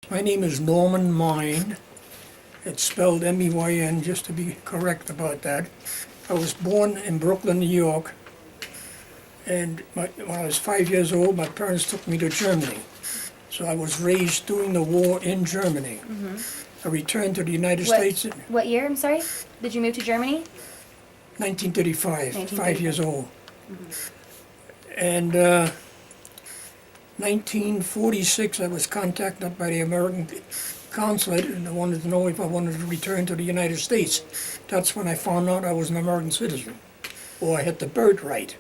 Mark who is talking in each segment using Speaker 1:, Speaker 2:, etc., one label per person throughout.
Speaker 1: My name is Norman Meyen. It's spelled M-E-Y-N, just to be correct about that. I was born in Brooklyn, New York, and when I was 5 years old, my parents took me to Germany. So I was raised during the war in Germany. I returned to the United States in
Speaker 2: What year, I'm sorry? Did you move to Germany?
Speaker 1: 1935, 5 years old. And 1946, I was contacted by the American consulate, and they wanted to know if I wanted to return to the United States. That's when I found out I was an American citizen, or I had the birthright.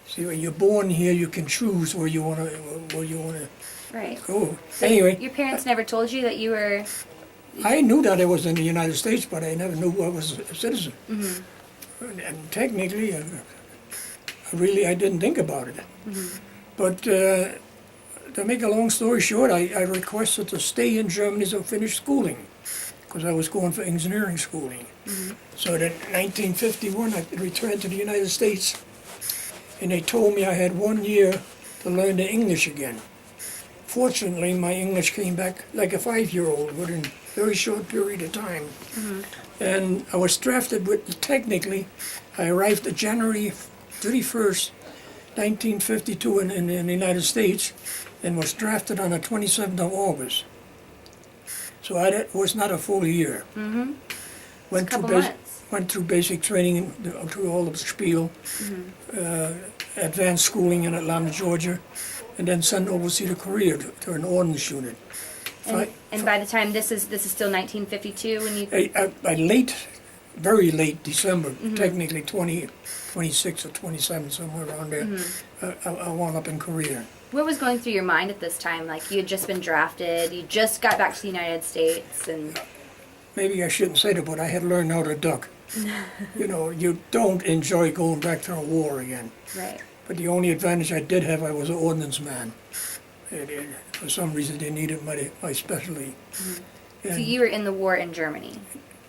Speaker 1: See, when you're born here, you can choose where you want to
Speaker 2: Right.
Speaker 1: go.
Speaker 2: So
Speaker 1: Anyway,
Speaker 2: your parents never told you that you were...
Speaker 1: I knew that I was in the United States, but I never knew I was a citizen. And technically, I didn't think about it. But to make a long story short, I requested to stay in Germany to finish schooling, because I was going for engineering schooling. So in 1951, I returned to the United States, and they told me I had 1 year to learn the English again. Fortunately, my English came back like a 5-year-old within a very short period of time. And I was drafted technically, I arrived at January 31st, 1952 in the United States, and was drafted on the 27th of August. So that was not a full year. Went
Speaker 2: couple
Speaker 1: through
Speaker 2: months.
Speaker 1: went through basic training, through all the spiel, advanced schooling in Atlanta, Georgia, and then sent overseas to Korea to an ordnance unit.
Speaker 2: And by the time this is still 1952 when you...
Speaker 1: Very late December, technically 26 or 27, somewhere around there, I wound up in Korea.
Speaker 2: What was going through your mind at this time? Like, you had just been drafted, you just got back to the United States, and...
Speaker 1: Maybe I shouldn't say that, but I had learned how to duck. You know, you don't enjoy going back to a war again.
Speaker 2: Right.
Speaker 1: But the only advantage I did have, I was an ordnance man. For some reason, they needed my specialty.
Speaker 2: So you were in the war in Germany?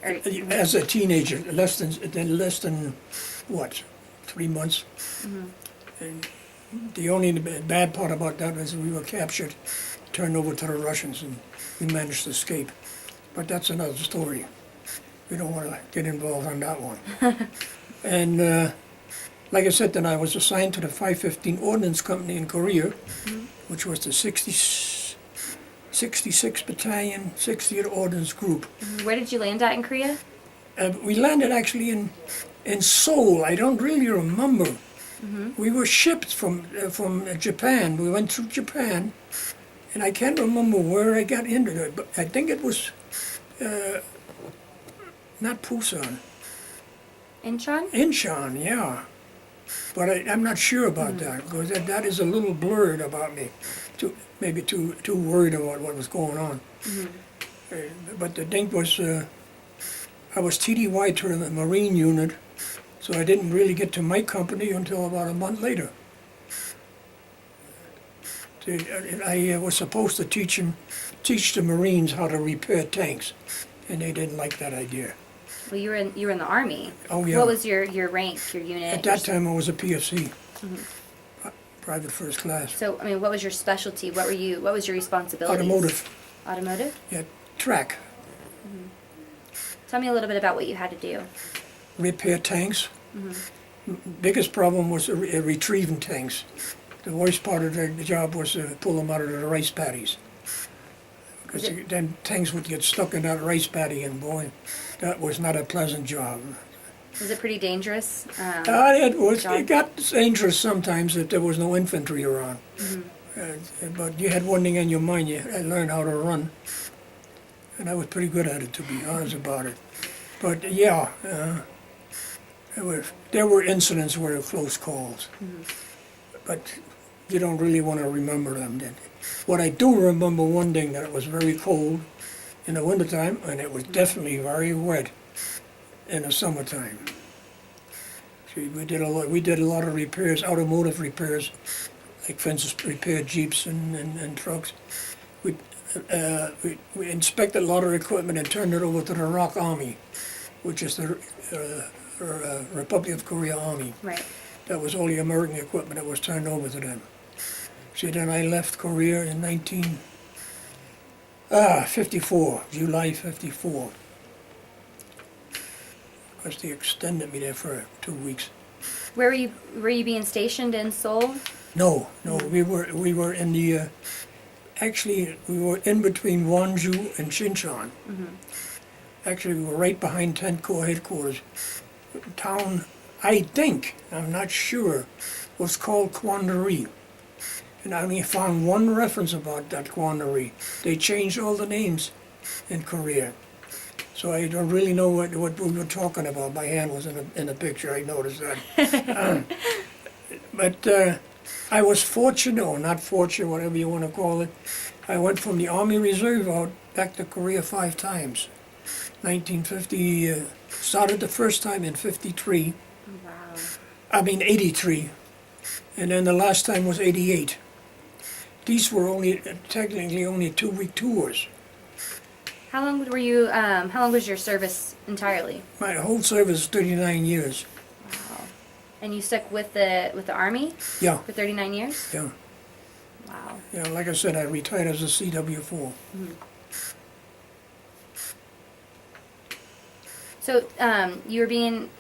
Speaker 2: Or,
Speaker 1: As a teenager, less than what, 3 months. And the only bad part about that was we were captured, turned over to the Russians, and we managed to escape. But that's another story. We don't want to get involved on that one. And like I said, then I was assigned to the 515 Ordnance Company in Korea, which was the 66th Battalion, 60th Ordnance Group.
Speaker 2: where did you land at in Korea?
Speaker 1: We landed actually in Seoul. I don't really remember. We were shipped from Japan. We went through Japan, and I can't remember where I got into it, but I think it was not Busan.
Speaker 2: Incheon?
Speaker 1: Incheon, yeah. But I'm not sure about that, because that is a little blurred about me. Maybe too worried about what was going on. But the thing was, I was TDY to the Marine unit, so I didn't really get to my company until about a month later. I was supposed to teach the Marines how to repair tanks, and they didn't like that idea.
Speaker 2: Well, you were in the Army.
Speaker 1: Oh, yeah.
Speaker 2: What was your rank, your unit?
Speaker 1: At that time, I was a PFC, private first class.
Speaker 2: So, I mean, what was your specialty? What was your responsibilities?
Speaker 1: Automotive,
Speaker 2: Automotive?
Speaker 1: yeah, track,
Speaker 2: Tell me a little bit about what you had to do.
Speaker 1: repair tanks. Biggest problem was retrieving tanks. The worst part of the job was to pull them out of the rice paddies. Because then tanks would get stuck in that rice paddy, and boy, that was not a pleasant job.
Speaker 2: Was it pretty dangerous?
Speaker 1: It got dangerous sometimes if there was no infantry around. But you had one thing on your mind, you had to learn how to run. And I was pretty good at it, to be honest about it. But yeah, there were incidents where there were close calls. But you don't really want to remember them. What I do remember, one thing, that it was very cold in the wintertime, and it was definitely very wet in the summertime. See, we did a lot of repairs, automotive repairs, like for instance, repaired Jeeps and trucks. We inspected a lot of equipment and turned it over to the ROK Army, which is the Republic of Korea Army.
Speaker 2: Right.
Speaker 1: That was all the American equipment that was turned over to them. See, then I left Korea in 54, July 54. Because they extended me there for 2 weeks.
Speaker 2: Were you being stationed in Seoul?
Speaker 1: No, we were in the, actually, we were in between Wonju and Shinchan. Actually, we were right behind 10 Corps headquarters. Town, I think, I'm not sure, was called Kwandari. And I only found one reference about that Kwandari. They changed all the names in Korea. So I don't really know what we were talking about. My hand was in the picture, I noticed that. But I was fortunate, or not fortunate, whatever you want to call it. I went from the Army Reserve out back to Korea 5 times. 1950, started the first time in 53.
Speaker 2: Wow.
Speaker 1: I mean 83. And then the last time was 88. These were technically only 2-week tours.
Speaker 2: How long were you? How long was your service entirely?
Speaker 1: My whole service is 39 years.
Speaker 2: Wow. And you stuck with the Army
Speaker 1: Yeah,
Speaker 2: for 39 years?
Speaker 1: yeah.
Speaker 2: Wow.
Speaker 1: Yeah, like I said, I retired as a CW4.
Speaker 2: So you were being,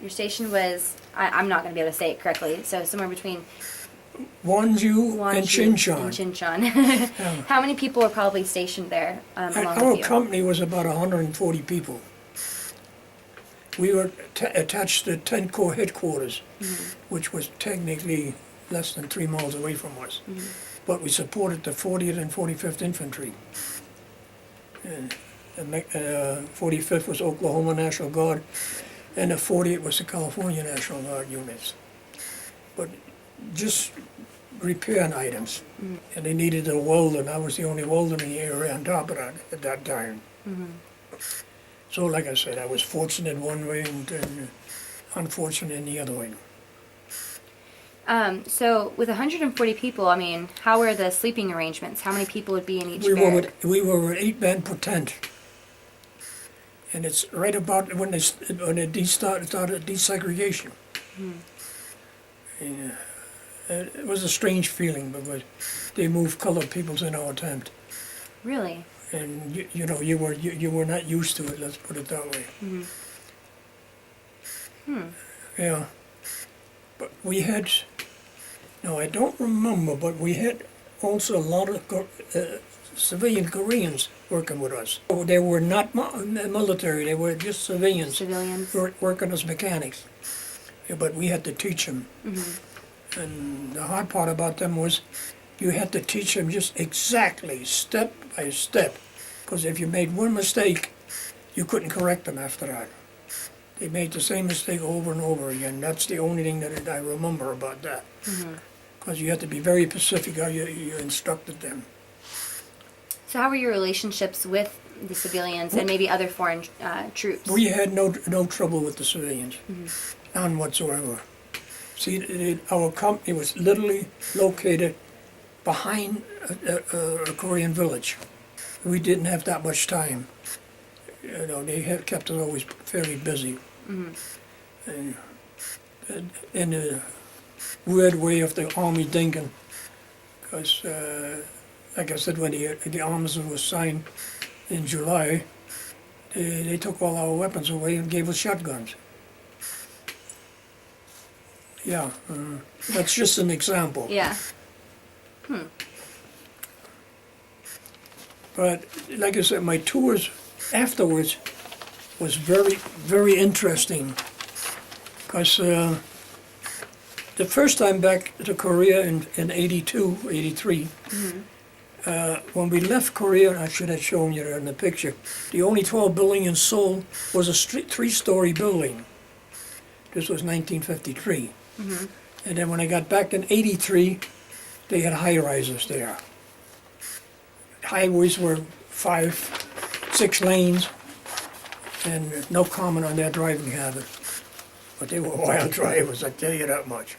Speaker 2: your station was, I'm not going to be able to say it correctly, so somewhere between
Speaker 1: Wonju and
Speaker 2: Wonju
Speaker 1: Shinchan.
Speaker 2: and Shinchan.
Speaker 1: Yeah.
Speaker 2: How many people were probably stationed there
Speaker 1: And
Speaker 2: along
Speaker 1: our
Speaker 2: with you?
Speaker 1: company was about 140 people. We were attached to 10 Corps headquarters, which was technically less than 3 miles away from us. But we supported the 40th and 45th Infantry. And the 45th was Oklahoma National Guard, and the 40th was the California National Guard units. But just repairing items. And they needed a welder, and I was the only welder in the area on top of that at that time. So like I said, I was fortunate one way and unfortunate in the other way.
Speaker 2: So with 140 people, I mean, how were the sleeping arrangements? How many people would be in each
Speaker 1: We
Speaker 2: barrack?
Speaker 1: were 8 men per tent. And it's right about when they started desegregation. And, it was a strange feeling because they moved colored peoples in our tent.
Speaker 2: Really?
Speaker 1: And you were not used to it, let's put it that way. Yeah. But we had, no, I don't remember, but we had also a lot of civilian Koreans working with us. They were not military, they were just civilians.
Speaker 2: Civilians?
Speaker 1: Working as mechanics. Yeah, but we had to teach them. And the hard part about them was you had to teach them just exactly, step by step. Because if you made one mistake, you couldn't correct them after that. They made the same mistake over and over again. That's the only thing that I remember about that. Because you had to be very specific how you instructed them.
Speaker 2: So how were your relationships with the civilians and maybe other foreign troops?
Speaker 1: We had no trouble with the civilians. None whatsoever. See, our company was literally located behind a Korean village. We didn't have that much time. They had kept us always fairly busy. And in the weird way of the Army thinking, because, like I said, when the armistice was signed in July, they took all our weapons away and gave us shotguns. Yeah, that's just an example.
Speaker 2: Yeah.
Speaker 1: But like I said, my tours afterwards was very, very interesting. Because the first time back to Korea in 82, 83, when we left Korea, I should have shown you there in the picture, the only tall building in Seoul was a 3-story building. This was 1953. And then when I got back in 83, they had high-rises there. Highways were 5, 6 lanes, and no comment on their driving habit. But they were wild drivers, I tell you that much.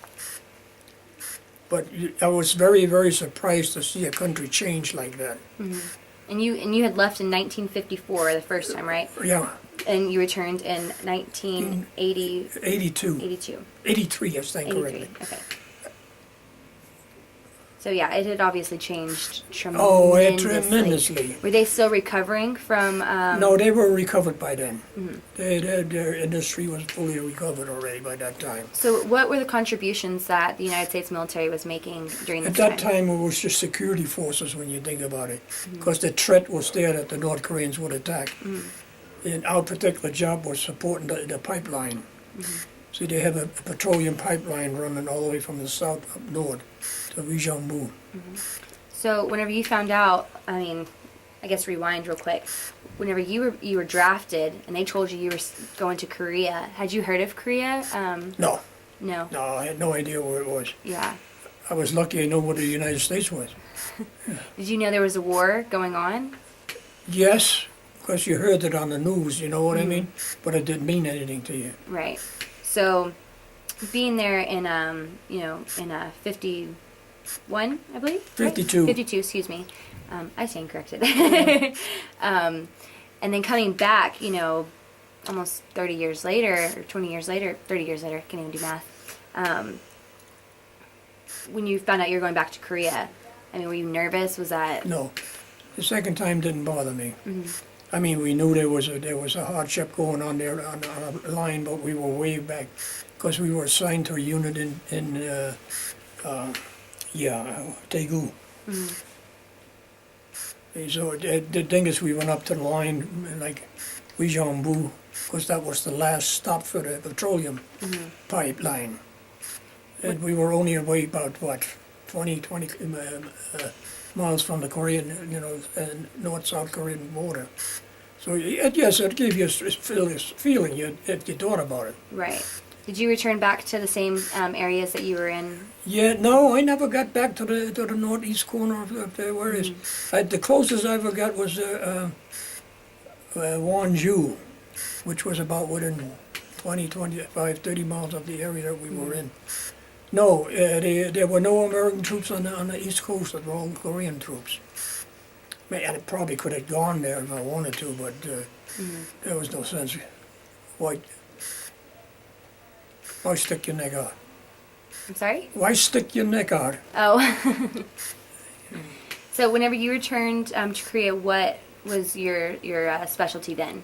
Speaker 1: But I was very, very surprised to see a country change like that.
Speaker 2: And you had left in 1954 the first time, right?
Speaker 1: Yeah.
Speaker 2: And you returned in 1980.
Speaker 1: 82.
Speaker 2: 82.
Speaker 1: 83, I stand
Speaker 2: 83.
Speaker 1: correctly.
Speaker 2: Okay. So yeah, it had obviously changed tremendously.
Speaker 1: Oh, tremendously.
Speaker 2: Were they still recovering from?
Speaker 1: No, they were recovered by then. Their industry was fully recovered already by that time.
Speaker 2: So what were the contributions that the United States military was making during this
Speaker 1: At that time, it was just security forces when you think about it, because the threat was there that the North Koreans would attack. And our particular job was supporting the pipeline. See, they have a petroleum pipeline running all the way from the south up north to Rijambu.
Speaker 2: So whenever you found out, I mean, I guess rewind real quick. Whenever you were drafted and they told you you were going to Korea, had you heard of Korea?
Speaker 1: No,
Speaker 2: No.
Speaker 1: no, I had no idea where it was.
Speaker 2: Yeah.
Speaker 1: I was lucky I know what the United States was.
Speaker 2: Did you know there was a war going on?
Speaker 1: Yes, because you heard it on the news, you know what I mean? But it didn't mean anything to you.
Speaker 2: Right. So being there in in 51, I believe.
Speaker 1: 52.
Speaker 2: Right? 52, excuse me. I stand corrected. And then coming back, almost 30 years later, or 20 years later, 30 years later, can't even do math. When you found out you were going back to Korea, I mean, were you nervous? Was that?
Speaker 1: No, the second time didn't bother me. I mean, we knew there was a hardship going on there on a line, but we were way back because we were assigned to a unit in Daegu. And so the thing is, we went up to the line like Wijambu, because that was the last stop for the petroleum pipeline. And we were only away about, 20 miles from the Korean, North-South Korean border. So yes, it gave you a feeling if you thought about it.
Speaker 2: Right. Did you return back to the same areas that you were in?
Speaker 1: Yeah, no, I never got back to the northeast corner of there. Where is? The closest I ever got was Wonju, which was about within 20, 25, 30 miles of the area that we were in. No, there were no American troops on the east coast. They were all Korean troops. I probably could have gone there if I wanted to, but there was no sense. Why stick your neck out?
Speaker 2: I'm sorry?
Speaker 1: Why stick your neck out?
Speaker 2: Oh. So whenever you returned to Korea, what was your specialty then?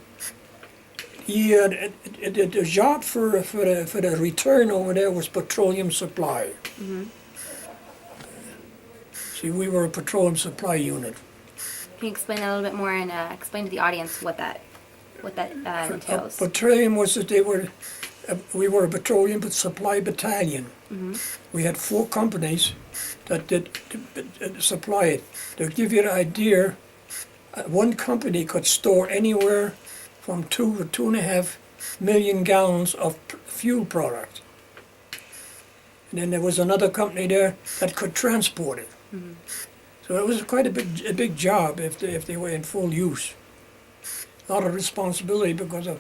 Speaker 1: Yeah, the job for the return over there was petroleum supply. See, we were a petroleum supply unit.
Speaker 2: Can you explain that a little bit more and explain to the audience what that entails?
Speaker 1: Petroleum was that we were a petroleum supply battalion. We had 4 companies that did supply it. To give you an idea, one company could store anywhere from 2 to 2.5 million gallons of fuel product. And then there was another company there that could transport it. So it was quite a big job if they were in full use. A lot of responsibility because of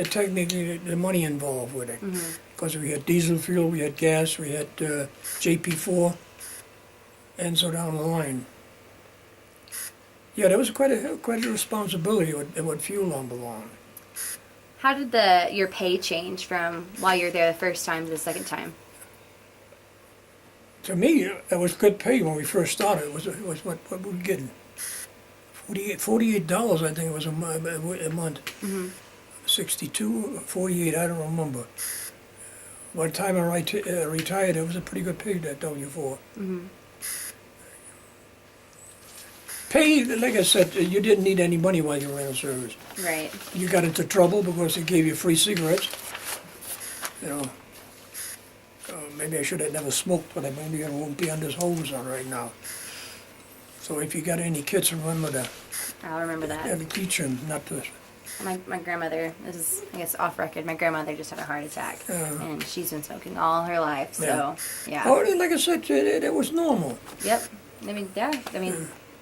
Speaker 1: technically the money involved with it. Because we had diesel fuel, we had gas, we had JP4, and so down the line. Yeah, there was quite a responsibility with fuel on the line.
Speaker 2: How did your pay change from while you were there the first time to the second time?
Speaker 1: To me, it was good pay when we first started. It was what we were getting. $48, I think it was a month. 62, 48, I don't remember. By the time I retired, it was a pretty good pay, that W4. Pay, like I said, you didn't need any money while you were in the service.
Speaker 2: Right.
Speaker 1: You got into trouble because they gave you free cigarettes. Maybe I should have never smoked, but maybe I won't be on this hose on right now. So if you got any kids, remember that.
Speaker 2: I'll remember that.
Speaker 1: And teach them not to.
Speaker 2: My grandmother, this is, I guess, off record, my grandmother just had a heart attack. And she's been smoking all her life, so, yeah.
Speaker 1: Oh, like I said, it was normal.
Speaker 2: Yep. I mean,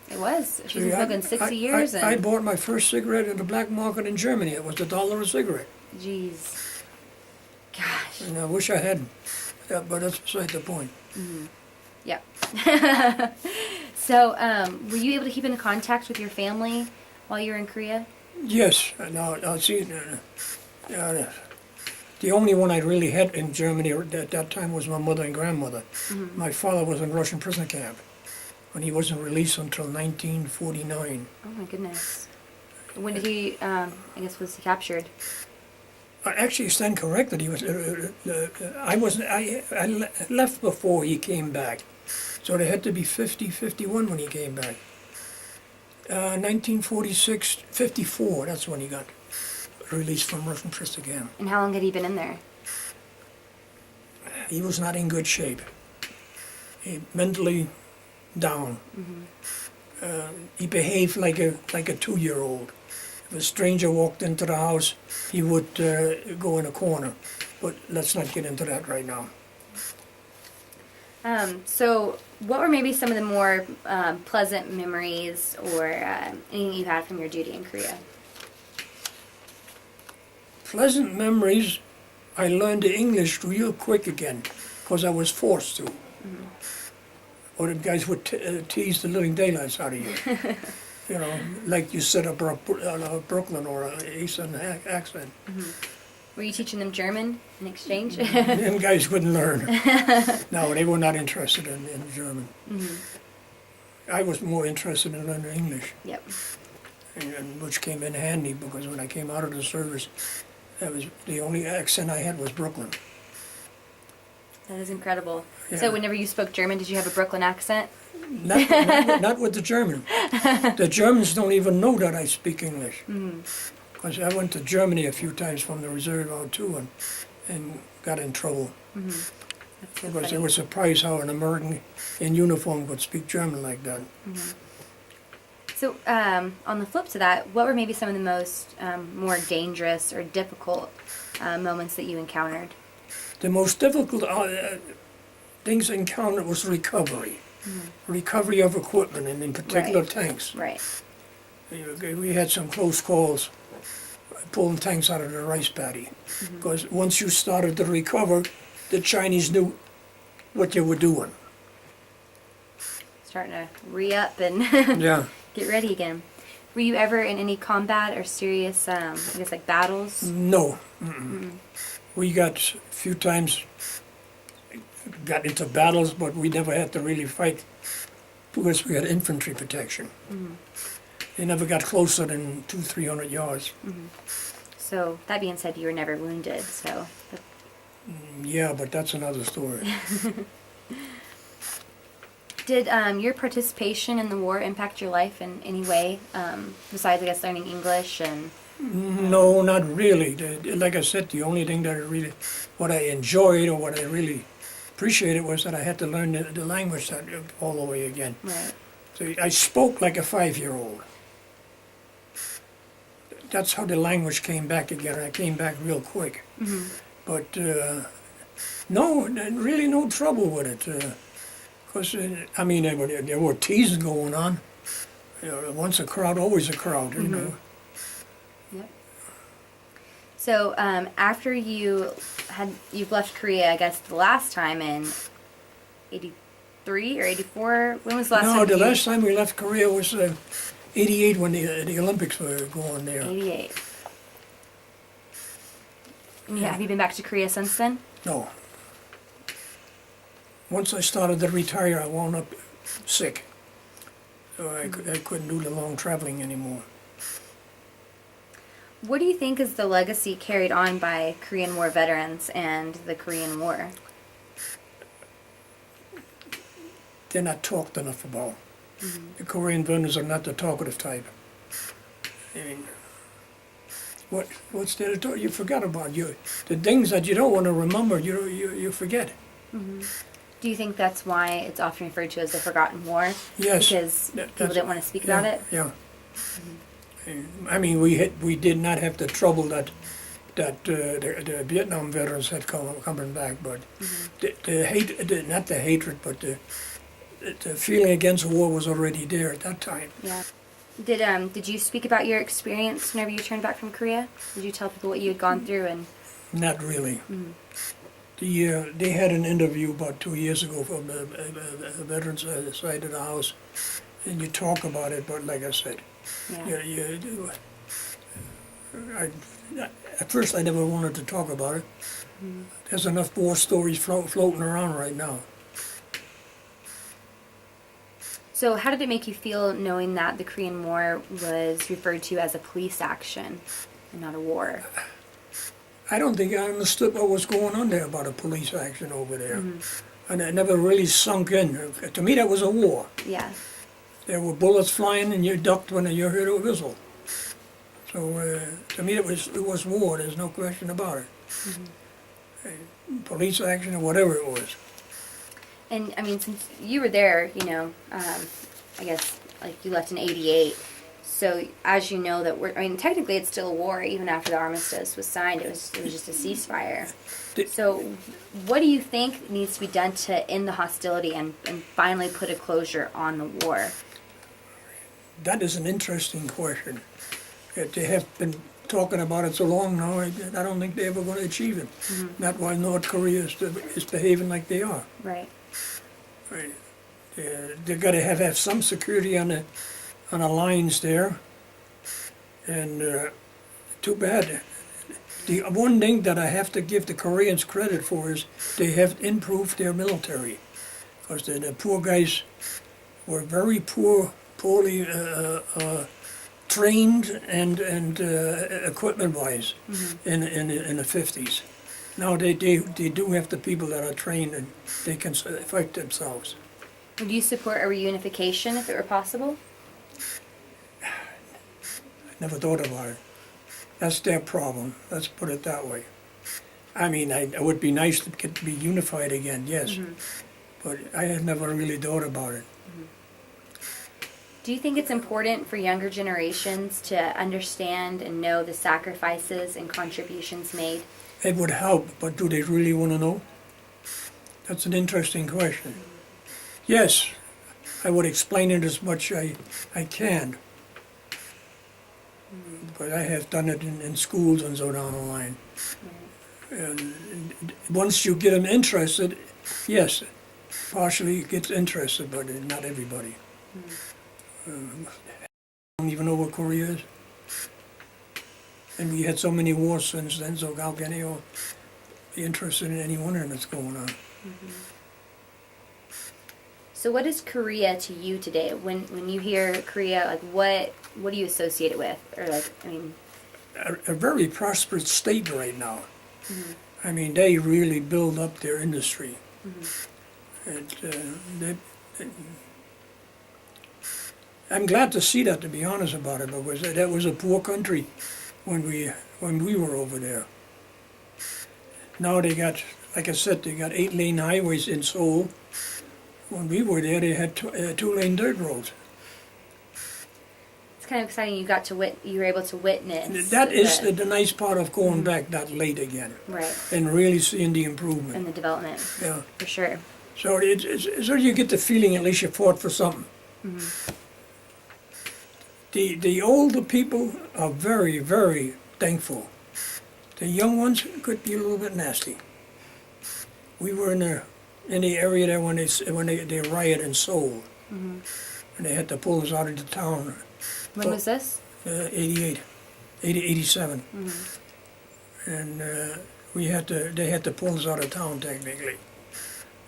Speaker 2: it was. She's been smoking 60 years.
Speaker 1: I bought my first cigarette in the black market in Germany. It was $1 a cigarette.
Speaker 2: Jeez. Gosh.
Speaker 1: And I wish I hadn't. Yeah, but that's beside the point.
Speaker 2: Yep. So, were you able to keep in contact with your family while you were in Korea?
Speaker 1: Yes. Now see, the only one I really had in Germany at that time was my mother and grandmother. My father was in Russian prison camp. when he wasn't released until 1949.
Speaker 2: Oh my goodness. When did he, I guess, was he captured?
Speaker 1: Actually, stand corrected. He was. I left before he came back, so they had to be 50, 51 when he came back. 1946, 54. That's when he got released from Russian prison again.
Speaker 2: And how long had he been in there?
Speaker 1: He was not in good shape. He mentally down. He behaved like a 2-year-old. If a stranger walked into the house, he would go in a corner. But let's not get into that right now.
Speaker 2: So what were maybe some of the more pleasant memories or anything you had from your duty in Korea?
Speaker 1: Pleasant memories, I learned the English real quick again, because I was forced to. Or the guys would tease the living daylights out of you. You know, like you said, a Brooklyn or an Eastern accent.
Speaker 2: Were you teaching them German in exchange?
Speaker 1: Them guys wouldn't learn. No, they were not interested in German. I was more interested in learning English,
Speaker 2: Yep.
Speaker 1: and which came in handy because when I came out of the service, that was the only accent I had was Brooklyn.
Speaker 2: That is incredible.
Speaker 1: Yeah.
Speaker 2: So whenever you spoke German, did you have a Brooklyn accent?
Speaker 1: Not with the German. The Germans don't even know that I speak English. Because I went to Germany a few times from the reserve out too, and got in trouble. Because they were surprised how an American in uniform could speak German like that.
Speaker 2: So on the flip to that, what were maybe some of the most more dangerous or difficult moments that you encountered?
Speaker 1: The most difficult things I encountered was recovery. Recovery of equipment, and in particular
Speaker 2: Right.
Speaker 1: tanks.
Speaker 2: Right.
Speaker 1: We had some close calls pulling tanks out of the rice paddy. Because once you started to recover, the Chinese knew what you were doing.
Speaker 2: Starting to re-up and
Speaker 1: Yeah.
Speaker 2: get ready again. Were you ever in any combat or serious, I guess, like battles?
Speaker 1: No. We got a few times, got into battles, but we never had to really fight because we had infantry protection. They never got closer than 200-300 yards.
Speaker 2: So that being said, you were never wounded. So
Speaker 1: Yeah, but that's another story.
Speaker 2: did your participation in the war impact your life in any way, besides, I guess, learning English and?
Speaker 1: No, not really. Like I said, the only thing that what I enjoyed or what I really appreciated was that I had to learn the language all the way again.
Speaker 2: Right.
Speaker 1: So I spoke like a 5-year-old. That's how the language came back again. I came back real quick. But no, really no trouble with it. Because, I mean, there were teasing going on. You know, once a crowd, always a crowd, you know.
Speaker 2: Yep. So after you've left Korea, I guess the last time in 83 or 84, when was the last time?
Speaker 1: No, the last time we left Korea was 88 when the Olympics were going there.
Speaker 2: 88. And have you been back to Korea since then?
Speaker 1: No. Once I started to retire, I wound up sick. So I couldn't do the long traveling anymore.
Speaker 2: What do you think is the legacy carried on by Korean War veterans and the Korean War?
Speaker 1: They're not talked enough about. The Korean veterans are not the talkative type. I mean, what's there to talk? You forgot about the things that you don't want to remember. You forget.
Speaker 2: Do you think that's why it's often referred to as the Forgotten War?
Speaker 1: Yes.
Speaker 2: Because people didn't want to speak about it?
Speaker 1: Yeah. I mean, we did not have the trouble that the Vietnam veterans had coming back, but the hate, not the hatred, but the feeling against war was already there at that time.
Speaker 2: Yeah. Did you speak about your experience whenever you returned back from Korea? Did you tell people what you had gone through and?
Speaker 1: Not really. They had an interview about 2 years ago from the veterans side of the house, and you talk about it, but like I said, at first I never wanted to talk about it. There's enough war stories floating around right now.
Speaker 2: So how did it make you feel knowing that the Korean War was referred to as a police action and not a war?
Speaker 1: I don't think I understood what was going on there about a police action over there. And it never really sunk in. To me, that was a war.
Speaker 2: Yeah.
Speaker 1: There were bullets flying and you ducked when you heard a whistle. So to me, it was war. There's no question about it. Police action or whatever it was.
Speaker 2: And I mean, since you were there, you know, I guess like you left in '88. So as you know that I mean, technically it's still a war even after the armistice was signed. It was just a ceasefire. So what do you think needs to be done to end the hostility and finally put a closure on the war?
Speaker 1: That is an interesting question. They have been talking about it so long now, I don't think they're ever going to achieve it. Not while North Korea is behaving like they are.
Speaker 2: Right.
Speaker 1: Right. They've got to have some security on the lines there. And too bad. The one thing that I have to give the Koreans credit for is they have improved their military. Because the poor guys were very poorly trained and equipment-wise in the 50s. Now they do have the people that are trained and they can fight themselves.
Speaker 2: Would you support a reunification if it were possible?
Speaker 1: Never thought about it. That's their problem. Let's put it that way. I mean, it would be nice to be unified again, yes. But I have never really thought about it.
Speaker 2: Do you think it's important for younger generations to understand and know the sacrifices and contributions made?
Speaker 1: It would help, but do they really want to know? That's an interesting question. Yes, I would explain it as much I can. But I have done it in schools and so down the line. And once you get them interested, yes, partially it gets interested, but not everybody. I don't even know what Korea is. And we had so many wars since then, so how can they all be interested in any one of them that's going on?
Speaker 2: So what is Korea to you today? When you hear Korea, like what do you associate it with? Or like, I mean,
Speaker 1: a very prosperous state right now. I mean, they really build up their industry. I'm glad to see that, to be honest about it, because that was a poor country when we were over there. Now they got, like I said, they got 8-lane highways in Seoul. When we were there, they had 2-lane dirt roads.
Speaker 2: it's kind of exciting. You were able to witness.
Speaker 1: That is the nice part of going back that late again.
Speaker 2: Right.
Speaker 1: And really seeing the improvement.
Speaker 2: And the development.
Speaker 1: Yeah.
Speaker 2: For sure.
Speaker 1: So so you get the feeling at least you fought for something. The older people are very, very thankful. The young ones could be a little bit nasty. We were in the area there when they riot in Seoul, and they had to pull us out of the town.
Speaker 2: When was this?
Speaker 1: 87, and they had to pull us out of town technically.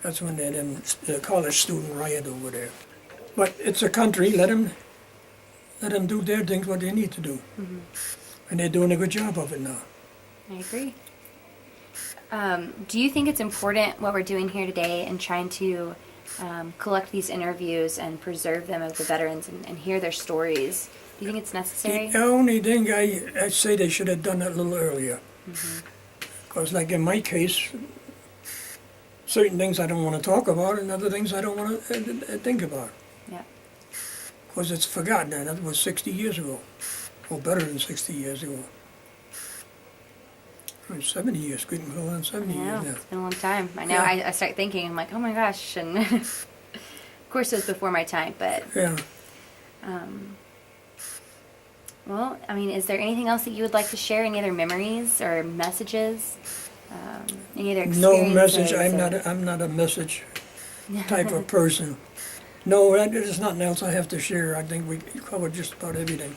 Speaker 1: That's when the college student riot over there. But it's a country. Let them do their things, what they need to do, and they're doing a good job of it now.
Speaker 2: I agree. Do you think it's important what we're doing here today and trying to collect these interviews and preserve them of the veterans and hear their stories? Do you think it's necessary?
Speaker 1: The only thing I say they should have done it a little earlier. Because like in my case, certain things I don't want to talk about and other things I don't want to think about.
Speaker 2: Yeah.
Speaker 1: Because it's forgotten, and that was 60 years ago. Well, better than 60 years ago. 70 years, couldn't go on 70
Speaker 2: I know,
Speaker 1: years now.
Speaker 2: it's been a long time. I know,
Speaker 1: Yeah.
Speaker 2: I start thinking, I'm like, oh my gosh, and of course it was before my time, but,
Speaker 1: Yeah.
Speaker 2: well, I mean, is there anything else that you would like to share? Any other memories or messages? Any other experiences?
Speaker 1: No message.
Speaker 2: or-
Speaker 1: I'm not a message type of person. No, there's nothing else I have to share. I think we covered just about everything.